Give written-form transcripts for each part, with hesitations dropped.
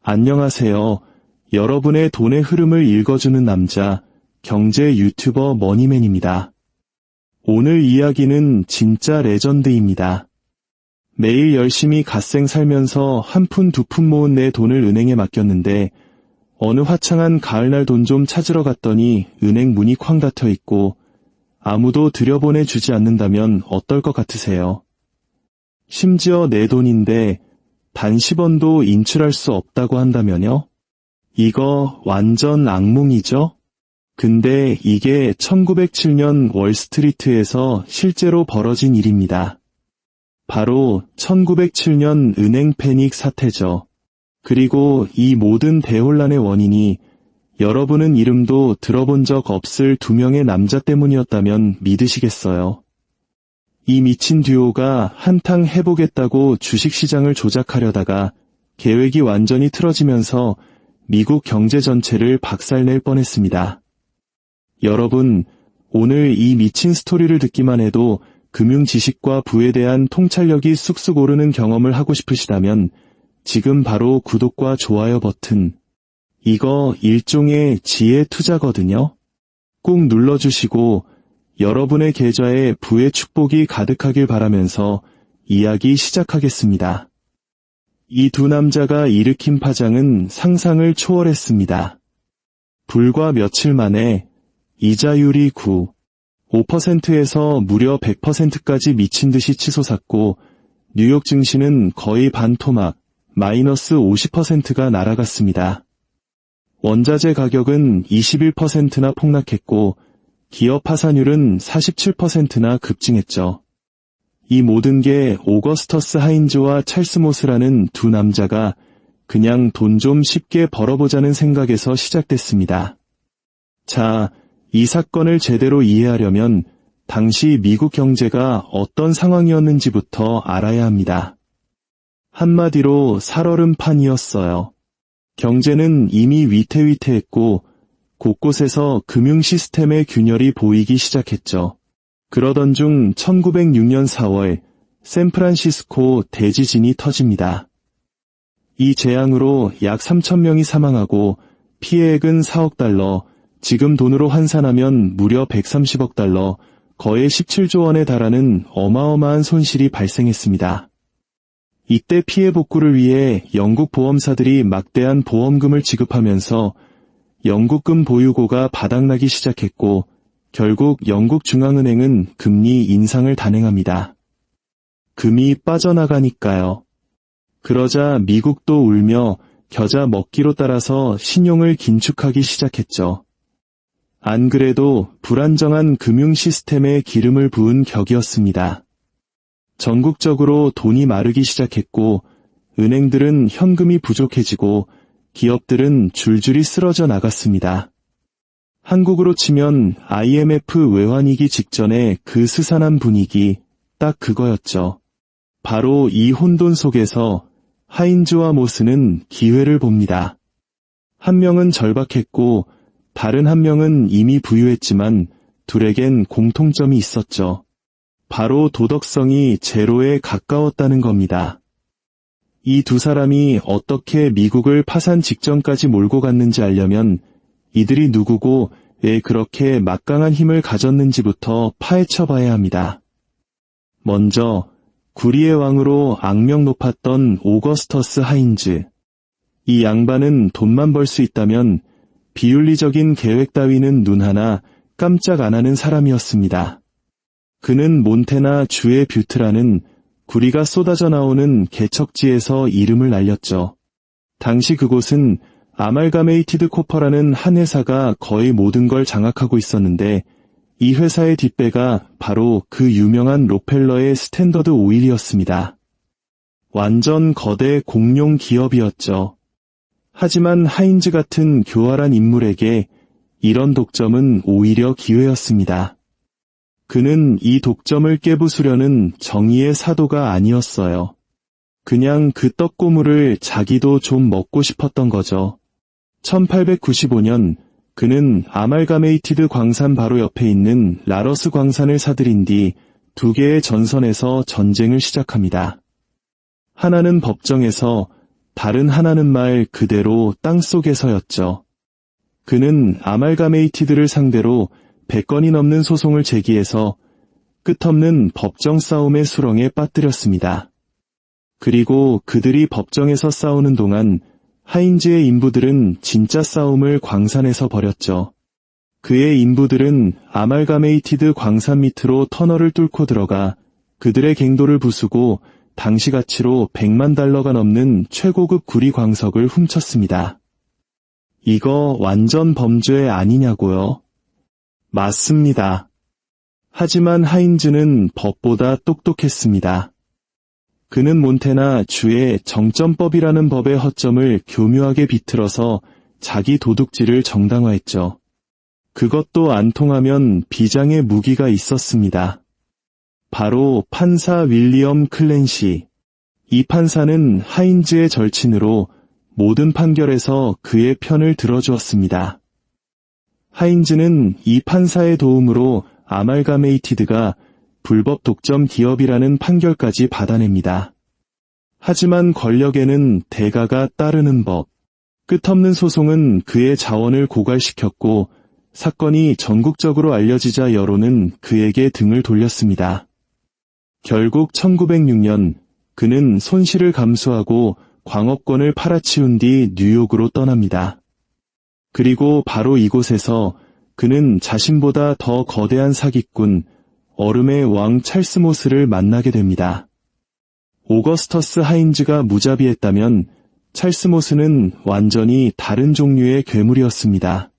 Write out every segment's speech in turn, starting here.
안녕하세요. 여러분의 돈의 흐름을 읽어주는 남자, 경제 유튜버 머니맨입니다. 오늘 이야기는 진짜 레전드입니다. 매일 열심히 갓생 살면서 한 푼 두 푼 모은 내 돈을 은행에 맡겼는데 어느 화창한 가을날 돈 좀 찾으러 갔더니 은행 문이 쾅 닫혀 있고 아무도 들여보내주지 않는다면 어떨 것 같으세요? 심지어 내 돈인데 단 10원도 인출할 수 없다고 한다면요? 이거 완전 악몽이죠? 근데 이게 1907년 월스트리트에서 실제로 벌어진 일입니다. 바로 1907년 은행 패닉 사태죠. 그리고 이 모든 대혼란의 원인이 여러분은 이름도 들어본 적 없을 두 명의 남자 때문이었다면 믿으시겠어요? 이 미친 듀오가 한탕 해보겠다고 주식시장을 조작하려다가 계획이 완전히 틀어지면서 미국 경제 전체를 박살낼 뻔했습니다. 여러분, 오늘 이 미친 스토리를 듣기만 해도 금융 지식과 부에 대한 통찰력이 쑥쑥 오르는 경험을 하고 싶으시다면 지금 바로 구독과 좋아요 버튼, 이거 일종의 지혜 투자거든요. 꼭 눌러주시고 여러분의 계좌에 부의 축복이 가득하길 바라면서 이야기 시작하겠습니다. 이 두 남자가 일으킨 파장은 상상을 초월했습니다. 불과 며칠 만에 이자율이 5%에서 무려 100%까지 미친 듯이 치솟았고 뉴욕 증시는 거의 반토막, 마이너스 50%가 날아갔습니다. 원자재 가격은 21%나 폭락했고 기업 파산율은 47%나 급증했죠. 이 모든 게 오거스터스 하인즈와 찰스 모스라는 두 남자가 그냥 돈 좀 쉽게 벌어보자는 생각에서 시작됐습니다. 자, 이 사건을 제대로 이해하려면 당시 미국 경제가 어떤 상황이었는지부터 알아야 합니다. 한마디로 살얼음판이었어요. 경제는 이미 위태위태했고 곳곳에서 금융 시스템의 균열이 보이기 시작했죠. 그러던 중 1906년 4월 샌프란시스코 대지진이 터집니다. 이 재앙으로 약 3,000명이 사망하고 피해액은 4억 달러, 지금 돈으로 환산하면 무려 130억 달러, 거의 17조 원에 달하는 어마어마한 손실이 발생했습니다. 이때 피해 복구를 위해 영국 보험사들이 막대한 보험금을 지급하면서 영국금 보유고가 바닥나기 시작했고 결국 영국 중앙은행은 금리 인상을 단행합니다. 금이 빠져나가니까요. 그러자 미국도 울며 겨자 먹기로 따라서 신용을 긴축하기 시작했죠. 안 그래도 불안정한 금융 시스템에 기름을 부은 격이었습니다. 전국적으로 돈이 마르기 시작했고 은행들은 현금이 부족해지고 기업들은 줄줄이 쓰러져 나갔습니다. 한국으로 치면 IMF 외환위기 직전의 그 스산한 분위기, 딱 그거였죠. 바로 이 혼돈 속에서 하인즈와 모스는 기회를 봅니다. 한 명은 절박했고 다른 한 명은 이미 부유했지만 둘에겐 공통점이 있었죠. 바로 도덕성이 제로에 가까웠다는 겁니다. 이 두 사람이 어떻게 미국을 파산 직전까지 몰고 갔는지 알려면 이들이 누구고 왜 그렇게 막강한 힘을 가졌는지부터 파헤쳐 봐야 합니다. 먼저 구리의 왕으로 악명 높았던 오거스터스 하인즈. 이 양반은 돈만 벌 수 있다면 비윤리적인 계획 따위는 눈 하나 깜짝 안 하는 사람이었습니다. 그는 몬테나 주의 뷰트라는 구리가 쏟아져 나오는 개척지에서 이름을 날렸죠. 당시 그곳은 아말가메이티드 코퍼라는 한 회사가 거의 모든 걸 장악하고 있었는데 이 회사의 뒷배가 바로 그 유명한 록펠러의 스탠더드 오일이었습니다. 완전 거대 공룡 기업이었죠. 하지만 하인즈 같은 교활한 인물에게 이런 독점은 오히려 기회였습니다. 그는 이 독점을 깨부수려는 정의의 사도가 아니었어요. 그냥 그 떡고물을 자기도 좀 먹고 싶었던 거죠. 1895년 그는 아말가메이티드 광산 바로 옆에 있는 라러스 광산을 사들인 뒤 두 개의 전선에서 전쟁을 시작합니다. 하나는 법정에서, 다른 하나는 말 그대로 땅속에서였죠. 그는 아말가메이티드를 상대로 100건이 넘는 소송을 제기해서 끝없는 법정 싸움의 수렁에 빠뜨렸습니다. 그리고 그들이 법정에서 싸우는 동안 하인즈의 인부들은 진짜 싸움을 광산에서 벌였죠. 그의 인부들은 아말가메이티드 광산 밑으로 터널을 뚫고 들어가 그들의 갱도를 부수고 당시 가치로 100만 달러가 넘는 최고급 구리 광석을 훔쳤습니다. 이거 완전 범죄 아니냐고요? 맞습니다. 하지만 하인즈는 법보다 똑똑했습니다. 그는 몬태나 주의 정점법이라는 법의 허점을 교묘하게 비틀어서 자기 도둑질을 정당화했죠. 그것도 안 통하면 비장의 무기가 있었습니다. 바로 판사 윌리엄 클랜시. 이 판사는 하인즈의 절친으로 모든 판결에서 그의 편을 들어주었습니다. 하인즈는 이 판사의 도움으로 아말가메이티드가 불법 독점 기업이라는 판결까지 받아냅니다. 하지만 권력에는 대가가 따르는 법. 끝없는 소송은 그의 자원을 고갈시켰고 사건이 전국적으로 알려지자 여론은 그에게 등을 돌렸습니다. 결국 1906년 그는 손실을 감수하고 광업권을 팔아치운 뒤 뉴욕으로 떠납니다. 그리고 바로 이곳에서 그는 자신보다 더 거대한 사기꾼, 얼음의 왕 찰스 모스를 만나게 됩니다. 오거스터스 하인즈가 무자비했다면 찰스 모스는 완전히 다른 종류의 괴물이었습니다.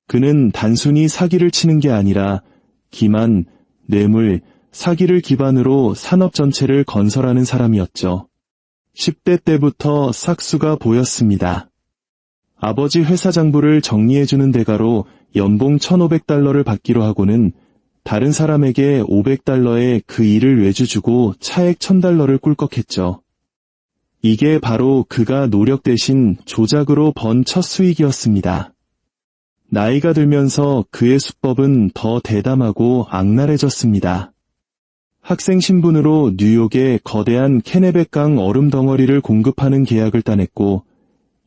그는 단순히 사기를 치는 게 아니라 기만, 뇌물, 사기를 기반으로 산업 전체를 건설하는 사람이었죠. 10대 때부터 싹수가 보였습니다. 아버지 회사 장부를 정리해주는 대가로 연봉 1,500달러를 받기로 하고는 다른 사람에게 500달러에 그 일을 외주주고 차액 1,000달러를 꿀꺽했죠. 이게 바로 그가 노력 대신 조작으로 번 첫 수익이었습니다. 나이가 들면서 그의 수법은 더 대담하고 악랄해졌습니다. 학생 신분으로 뉴욕에 거대한 케네백강 얼음 덩어리를 공급하는 계약을 따냈고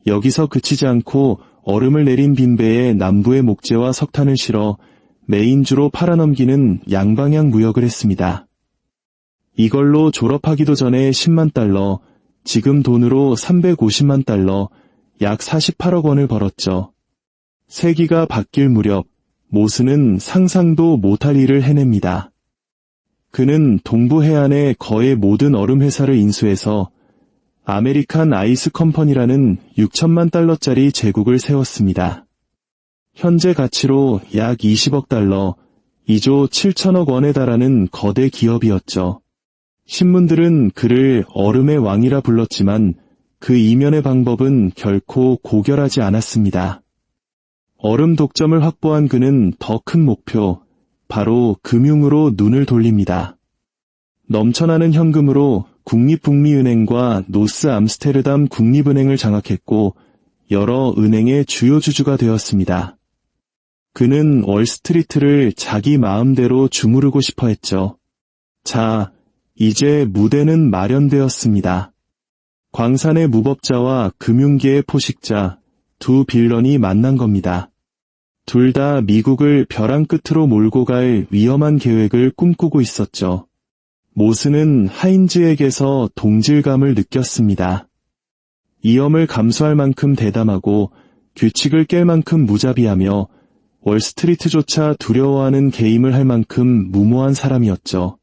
여기서 그치지 않고 얼음을 내린 빈배에 남부의 목재와 석탄을 실어 메인주로 팔아넘기는 양방향 무역을 했습니다. 이걸로 졸업하기도 전에 10만 달러, 지금 돈으로 350만 달러, 약 48억 원을 벌었죠. 세기가 바뀔 무렵 모스는 상상도 못할 일을 해냅니다. 그는 동부 해안의 거의 모든 얼음 회사를 인수해서 아메리칸 아이스 컴퍼니라는 6천만 달러짜리 제국을 세웠습니다. 현재 가치로 약 20억 달러, 2조 7천억 원에 달하는 거대 기업이었죠. 신문들은 그를 얼음의 왕이라 불렀지만 그 이면의 방법은 결코 고결하지 않았습니다. 얼음 독점을 확보한 그는 더 큰 목표, 바로 금융으로 눈을 돌립니다. 넘쳐나는 현금으로 국립북미은행과 노스 암스테르담 국립은행을 장악했고 여러 은행의 주요 주주가 되었습니다. 그는 월스트리트를 자기 마음대로 주무르고 싶어 했죠. 자, 이제 무대는 마련되었습니다. 광산의 무법자와 금융계의 포식자, 두 빌런이 만난 겁니다. 둘 다 미국을 벼랑 끝으로 몰고 갈 위험한 계획을 꿈꾸고 있었죠. 모스는 하인즈에게서 동질감을 느꼈습니다. 위험을 감수할 만큼 대담하고 규칙을 깰 만큼 무자비하며 월스트리트조차 두려워하는 개임을 할 만큼 무모한 사람이었죠.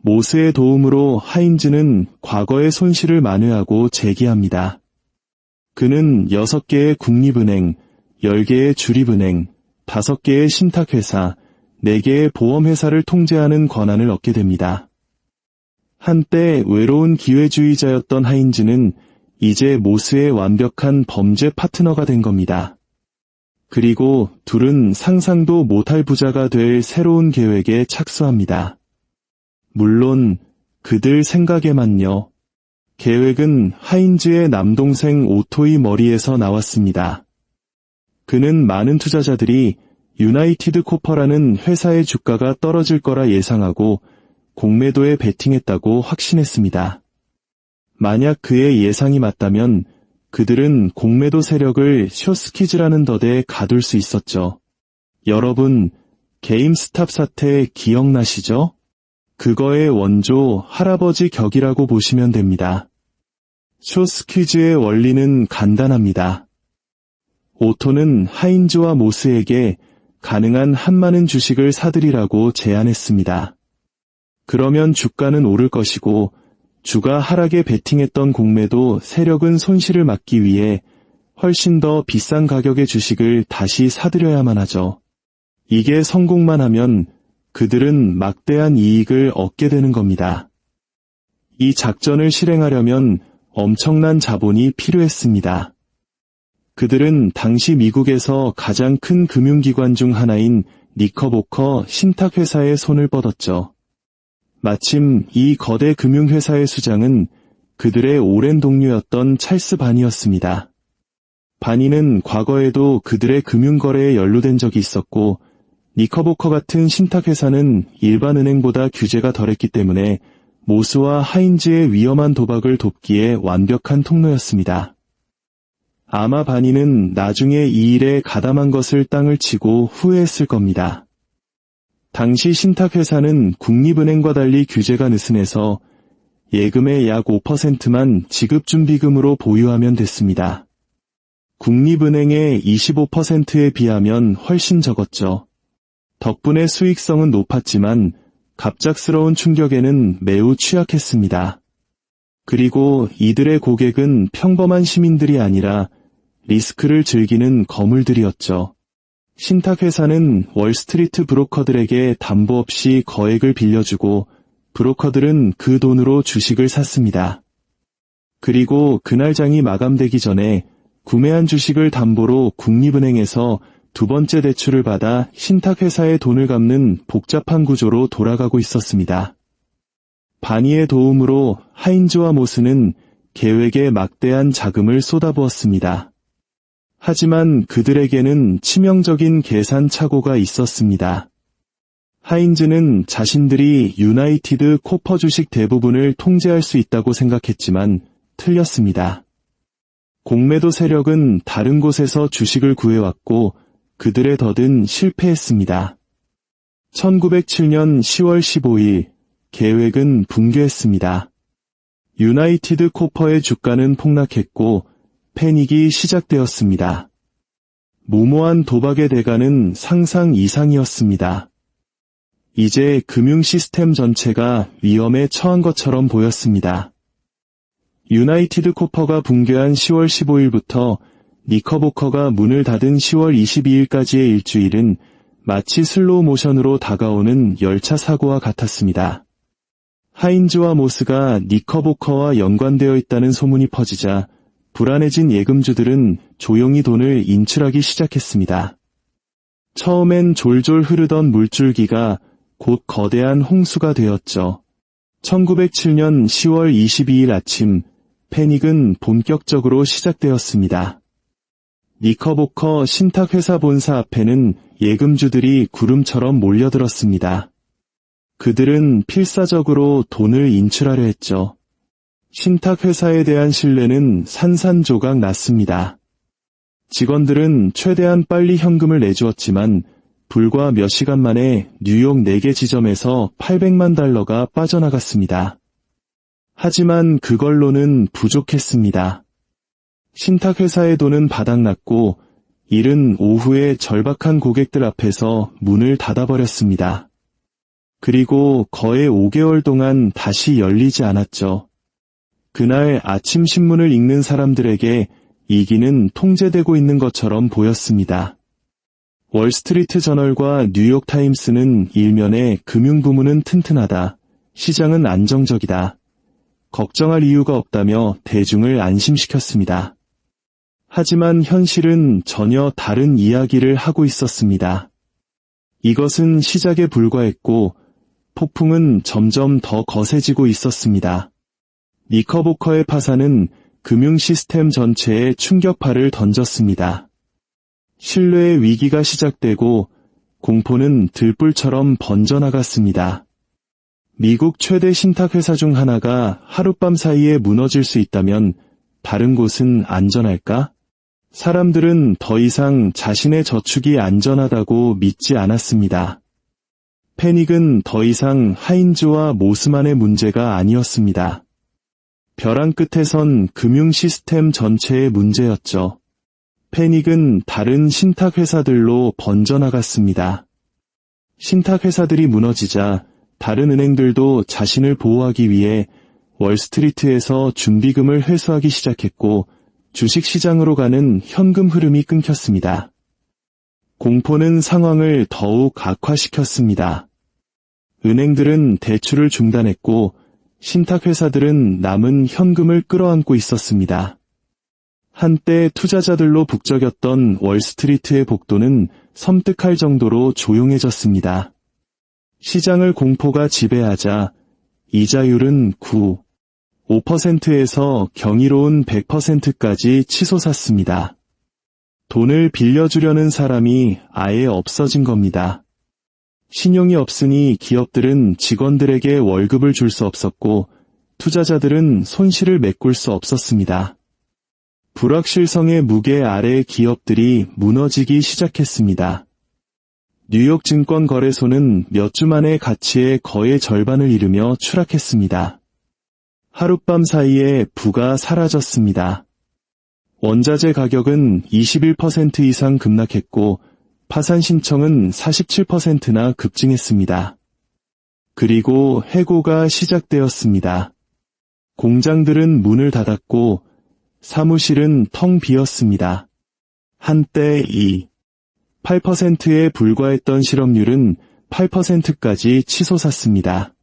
모스의 도움으로 하인즈는 과거의 손실을 만회하고 재기합니다. 그는 6개의 국립은행, 10개의 주립은행, 5개의 신탁회사, 4개의 보험회사를 통제하는 권한을 얻게 됩니다. 한때 외로운 기회주의자였던 하인즈는 이제 모스의 완벽한 범죄 파트너가 된 겁니다. 그리고 둘은 상상도 못할 부자가 될 새로운 계획에 착수합니다. 물론 그들 생각에만요. 계획은 하인즈의 남동생 오토의 머리에서 나왔습니다. 그는 많은 투자자들이 유나이티드 코퍼라는 회사의 주가가 떨어질 거라 예상하고 공매도에 베팅했다고 확신했습니다. 만약 그의 예상이 맞다면 그들은 공매도 세력을 쇼스키즈라는 덫에 가둘 수 있었죠. 여러분, 게임스탑 사태 기억나시죠? 그거의 원조 할아버지 격이라고 보시면 됩니다. 쇼스퀴즈의 원리는 간단합니다. 오토는 하인즈와 모스에게 가능한 한 많은 주식을 사들이라고 제안했습니다. 그러면 주가는 오를 것이고 주가 하락에 베팅했던 공매도 세력은 손실을 막기 위해 훨씬 더 비싼 가격의 주식을 다시 사들여야만 하죠. 이게 성공만 하면 그들은 막대한 이익을 얻게 되는 겁니다. 이 작전을 실행하려면 엄청난 자본이 필요했습니다. 그들은 당시 미국에서 가장 큰 금융기관 중 하나인 니커보커 신탁회사에 손을 뻗었죠. 마침 이 거대 금융회사의 수장은 그들의 오랜 동료였던 찰스 바니였습니다. 바니는 과거에도 그들의 금융거래에 연루된 적이 있었고 니커보커 같은 신탁회사는 일반 은행보다 규제가 덜했기 때문에 모스와 하인즈의 위험한 도박을 돕기에 완벽한 통로였습니다. 아마 바니는 나중에 이 일에 가담한 것을 땅을 치고 후회했을 겁니다. 당시 신탁회사는 국립은행과 달리 규제가 느슨해서 예금의 약 5%만 지급준비금으로 보유하면 됐습니다. 국립은행의 25%에 비하면 훨씬 적었죠. 덕분에 수익성은 높았지만 갑작스러운 충격에는 매우 취약했습니다. 그리고 이들의 고객은 평범한 시민들이 아니라 리스크를 즐기는 거물들이었죠. 신탁회사는 월스트리트 브로커들에게 담보 없이 거액을 빌려주고 브로커들은 그 돈으로 주식을 샀습니다. 그리고 그날 장이 마감되기 전에 구매한 주식을 담보로 국립은행에서 두 번째 대출을 받아 신탁회사의 돈을 갚는 복잡한 구조로 돌아가고 있었습니다. 바니의 도움으로 하인즈와 모스는 계획에 막대한 자금을 쏟아부었습니다. 하지만 그들에게는 치명적인 계산 착오가 있었습니다. 하인즈는 자신들이 유나이티드 코퍼 주식 대부분을 통제할 수 있다고 생각했지만 틀렸습니다. 공매도 세력은 다른 곳에서 주식을 구해왔고 그들의 덫은 실패했습니다. 1907년 10월 15일 계획은 붕괴했습니다. 유나이티드 코퍼의 주가는 폭락했고 패닉이 시작되었습니다. 무모한 도박의 대가는 상상 이상이었습니다. 이제 금융 시스템 전체가 위험에 처한 것처럼 보였습니다. 유나이티드 코퍼가 붕괴한 10월 15일부터 니커보커가 문을 닫은 10월 22일까지의 일주일은 마치 슬로우 모션으로 다가오는 열차 사고와 같았습니다. 하인즈와 모스가 니커보커와 연관되어 있다는 소문이 퍼지자 불안해진 예금주들은 조용히 돈을 인출하기 시작했습니다. 처음엔 졸졸 흐르던 물줄기가 곧 거대한 홍수가 되었죠. 1907년 10월 22일 아침, 패닉은 본격적으로 시작되었습니다. 니커보커 신탁회사 본사 앞에는 예금주들이 구름처럼 몰려들었습니다. 그들은 필사적으로 돈을 인출하려 했죠. 신탁회사에 대한 신뢰는 산산조각 났습니다. 직원들은 최대한 빨리 현금을 내주었지만 불과 몇 시간 만에 뉴욕 4개 지점에서 800만 달러가 빠져나갔습니다. 하지만 그걸로는 부족했습니다. 신탁회사의 돈은 바닥났고 이른 오후에 절박한 고객들 앞에서 문을 닫아버렸습니다. 그리고 거의 5개월 동안 다시 열리지 않았죠. 그날 아침 신문을 읽는 사람들에게 이기는 통제되고 있는 것처럼 보였습니다. 월스트리트 저널과 뉴욕 타임스는 일면에 금융 부문은 튼튼하다, 시장은 안정적이다, 걱정할 이유가 없다며 대중을 안심시켰습니다. 하지만 현실은 전혀 다른 이야기를 하고 있었습니다. 이것은 시작에 불과했고 폭풍은 점점 더 거세지고 있었습니다. 니커보커의 파산은 금융 시스템 전체에 충격파를 던졌습니다. 신뢰의 위기가 시작되고 공포는 들불처럼 번져나갔습니다. 미국 최대 신탁회사 중 하나가 하룻밤 사이에 무너질 수 있다면 다른 곳은 안전할까? 사람들은 더 이상 자신의 저축이 안전하다고 믿지 않았습니다. 패닉은 더 이상 하인즈와 모스만의 문제가 아니었습니다. 벼랑 끝에선 금융 시스템 전체의 문제였죠. 패닉은 다른 신탁회사들로 번져나갔습니다. 신탁회사들이 무너지자 다른 은행들도 자신을 보호하기 위해 월스트리트에서 준비금을 회수하기 시작했고 주식시장으로 가는 현금 흐름이 끊겼습니다. 공포는 상황을 더욱 악화시켰습니다. 은행들은 대출을 중단했고 신탁회사들은 남은 현금을 끌어안고 있었습니다. 한때 투자자들로 북적였던 월스트리트의 복도는 섬뜩할 정도로 조용해졌습니다. 시장을 공포가 지배하자 이자율은 5%에서 경이로운 100%까지 치솟았습니다. 돈을 빌려주려는 사람이 아예 없어진 겁니다. 신용이 없으니 기업들은 직원들에게 월급을 줄 수 없었고 투자자들은 손실을 메꿀 수 없었습니다. 불확실성의 무게 아래 기업들이 무너지기 시작했습니다. 뉴욕 증권거래소는 몇 주 만에 가치의 거의 절반을 잃으며 추락했습니다. 하룻밤 사이에 부가 사라졌습니다. 원자재 가격은 21% 이상 급락했고 파산 신청은 47%나 급증했습니다. 그리고 해고가 시작되었습니다. 공장들은 문을 닫았고 사무실은 텅 비었습니다. 한때 8%에 불과했던 실업률은 8%까지 치솟았습니다.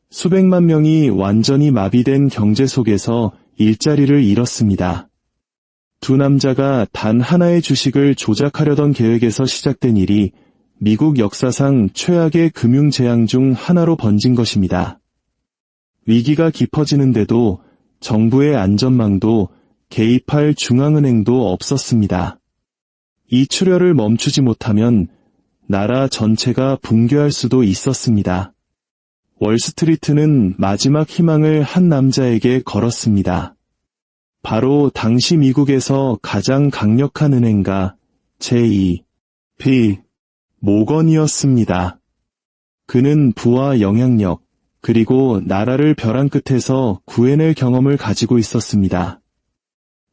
수백만 명이 완전히 마비된 경제 속에서 일자리를 잃었습니다. 두 남자가 단 하나의 주식을 조작하려던 계획에서 시작된 일이 미국 역사상 최악의 금융재앙 중 하나로 번진 것입니다. 위기가 깊어지는데도 정부의 안전망도 개입할 중앙은행도 없었습니다. 이 출혈을 멈추지 못하면 나라 전체가 붕괴할 수도 있었습니다. 월스트리트는 마지막 희망을 한 남자에게 걸었습니다. 바로 당시 미국에서 가장 강력한 은행가 J.P. 모건이었습니다. 그는 부와 영향력, 그리고 나라를 벼랑 끝에서 구해낼 경험을 가지고 있었습니다.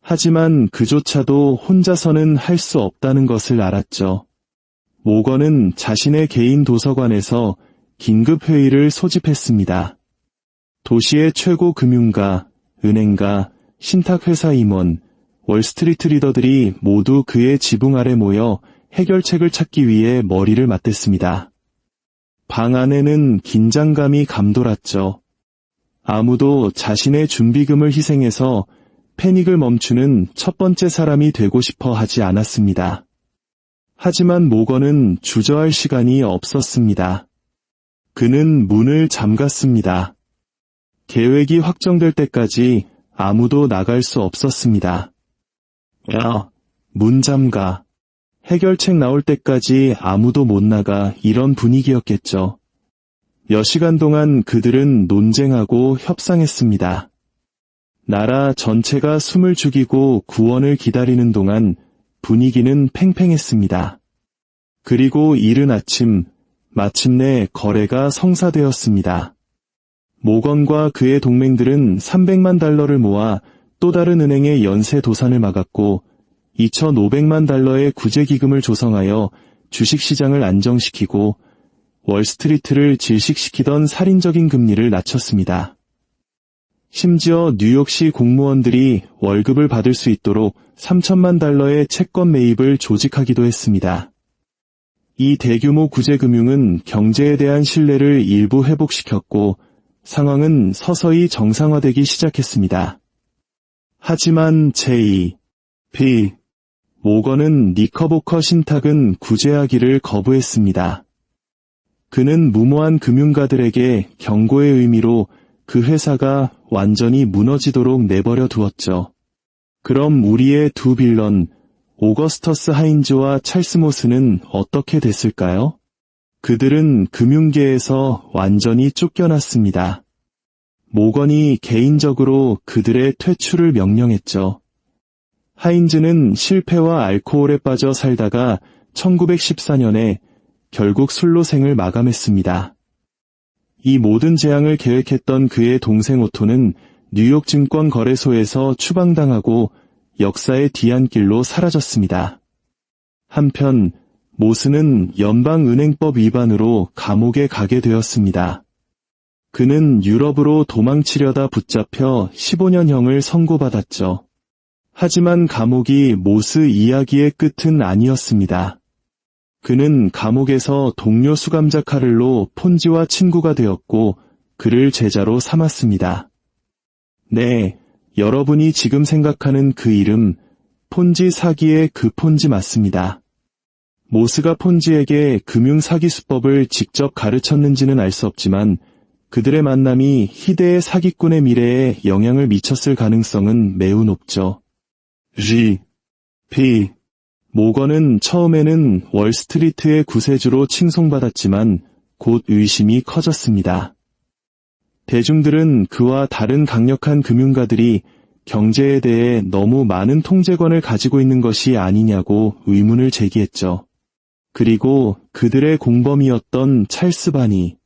하지만 그조차도 혼자서는 할 수 없다는 것을 알았죠. 모건은 자신의 개인 도서관에서 긴급회의를 소집했습니다. 도시의 최고 금융가, 은행가, 신탁회사 임원, 월스트리트 리더들이 모두 그의 지붕 아래 모여 해결책을 찾기 위해 머리를 맞댔습니다. 방 안에는 긴장감이 감돌았죠. 아무도 자신의 준비금을 희생해서 패닉을 멈추는 첫 번째 사람이 되고 싶어 하지 않았습니다. 하지만 모건은 주저할 시간이 없었습니다. 그는 문을 잠갔습니다. 계획이 확정될 때까지 아무도 나갈 수 없었습니다. 문 잠가. 해결책 나올 때까지 아무도 못 나가 이런 분위기였겠죠. 몇 시간 동안 그들은 논쟁하고 협상했습니다. 나라 전체가 숨을 죽이고 구원을 기다리는 동안 분위기는 팽팽했습니다. 그리고 이른 아침, 마침내 거래가 성사되었습니다. 모건과 그의 동맹들은 300만 달러를 모아 또 다른 은행의 연쇄 도산을 막았고 2,500만 달러의 구제기금을 조성하여 주식시장을 안정시키고 월스트리트를 질식시키던 살인적인 금리를 낮췄습니다. 심지어 뉴욕시 공무원들이 월급을 받을 수 있도록 3천만 달러의 채권 매입을 조직하기도 했습니다. 이 대규모 구제금융은 경제에 대한 신뢰를 일부 회복시켰고 상황은 서서히 정상화되기 시작했습니다. 하지만 J.P. 모건은 니커보커 신탁은 구제하기를 거부했습니다. 그는 무모한 금융가들에게 경고의 의미로 그 회사가 완전히 무너지도록 내버려 두었죠. 그럼 우리의 두 빌런, 오거스터스 하인즈와 찰스 모스는 어떻게 됐을까요? 그들은 금융계에서 완전히 쫓겨났습니다. 모건이 개인적으로 그들의 퇴출을 명령했죠. 하인즈는 실패와 알코올에 빠져 살다가 1914년에 결국 술로 생을 마감했습니다. 이 모든 재앙을 계획했던 그의 동생 오토는 뉴욕 증권거래소에서 추방당하고 역사의 뒤안길로 사라졌습니다. 한편 모스는 연방은행법 위반으로 감옥에 가게 되었습니다. 그는 유럽으로 도망치려다 붙잡혀 15년형을 선고받았죠. 하지만 감옥이 모스 이야기의 끝은 아니었습니다. 그는 감옥에서 동료 수감자 카를로 폰지와 친구가 되었고 그를 제자로 삼았습니다. 네, 여러분이 지금 생각하는 그 이름, 폰지 사기의 그 폰지 맞습니다. 모스가 폰지에게 금융사기 수법을 직접 가르쳤는지는 알 수 없지만 그들의 만남이 희대의 사기꾼의 미래에 영향을 미쳤을 가능성은 매우 높죠. P. 모건은 처음에는 월스트리트의 구세주로 칭송받았지만 곧 의심이 커졌습니다. 대중들은 그와 다른 강력한 금융가들이 경제에 대해 너무 많은 통제권을 가지고 있는 것이 아니냐고 의문을 제기했죠. 그리고 그들의 공범이었던 찰스 바니,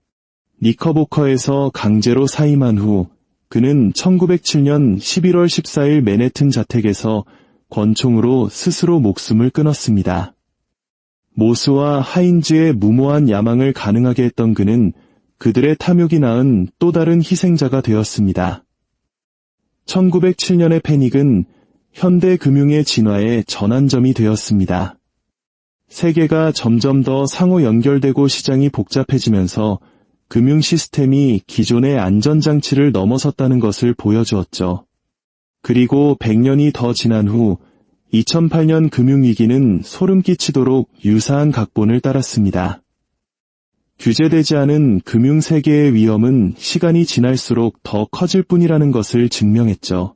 니커보커에서 강제로 사임한 후 그는 1907년 11월 14일 맨해튼 자택에서 권총으로 스스로 목숨을 끊었습니다. 모스와 하인즈의 무모한 야망을 가능하게 했던 그는 그들의 탐욕이 낳은 또 다른 희생자가 되었습니다. 1907년의 패닉은 현대 금융의 진화의 전환점이 되었습니다. 세계가 점점 더 상호 연결되고 시장이 복잡해지면서 금융 시스템이 기존의 안전장치를 넘어섰다는 것을 보여주었죠. 그리고 100년이 더 지난 후 2008년 금융위기는 소름 끼치도록 유사한 각본을 따랐습니다. 규제되지 않은 금융세계의 위험은 시간이 지날수록 더 커질 뿐이라는 것을 증명했죠.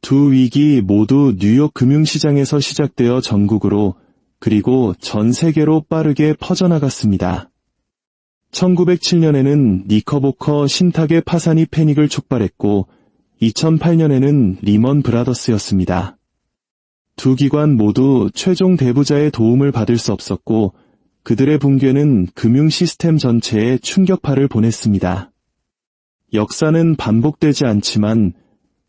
두 위기 모두 뉴욕 금융시장에서 시작되어 전국으로 그리고 전 세계로 빠르게 퍼져나갔습니다. 1907년에는 니커보커 신탁의 파산이 패닉을 촉발했고 2008년에는 리먼 브라더스였습니다. 두 기관 모두 최종 대부자의 도움을 받을 수 없었고 그들의 붕괴는 금융 시스템 전체에 충격파를 보냈습니다. 역사는 반복되지 않지만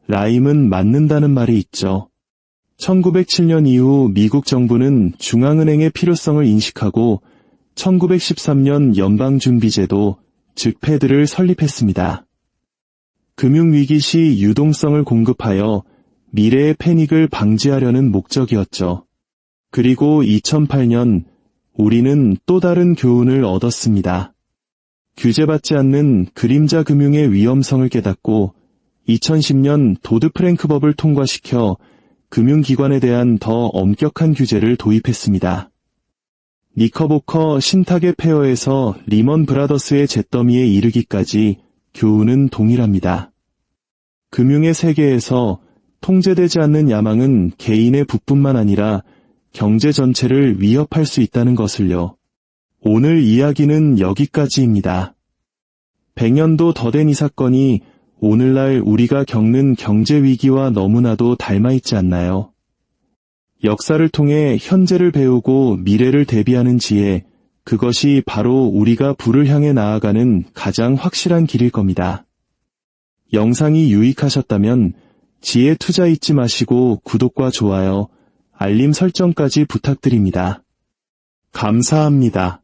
라임은 맞는다는 말이 있죠. 1907년 이후 미국 정부는 중앙은행의 필요성을 인식하고 1913년 연방준비제도, 즉 패드를 설립했습니다. 금융위기 시 유동성을 공급하여 미래의 패닉을 방지하려는 목적이었죠. 그리고 2008년 우리는 또 다른 교훈을 얻었습니다. 규제받지 않는 그림자 금융의 위험성을 깨닫고 2010년 도드-프랭크법을 통과시켜 금융기관에 대한 더 엄격한 규제를 도입했습니다. 니커보커 신탁의 폐허에서 리먼 브라더스의 잿더미에 이르기까지 교훈은 동일합니다. 금융의 세계에서 통제되지 않는 야망은 개인의 부뿐만 아니라 경제 전체를 위협할 수 있다는 것을요. 오늘 이야기는 여기까지입니다. 100년도 더 된 이 사건이 오늘날 우리가 겪는 경제 위기와 너무나도 닮아있지 않나요? 역사를 통해 현재를 배우고 미래를 대비하는 지혜, 그것이 바로 우리가 부를 향해 나아가는 가장 확실한 길일 겁니다. 영상이 유익하셨다면 지혜 투자 잊지 마시고 구독과 좋아요, 알림 설정까지 부탁드립니다. 감사합니다.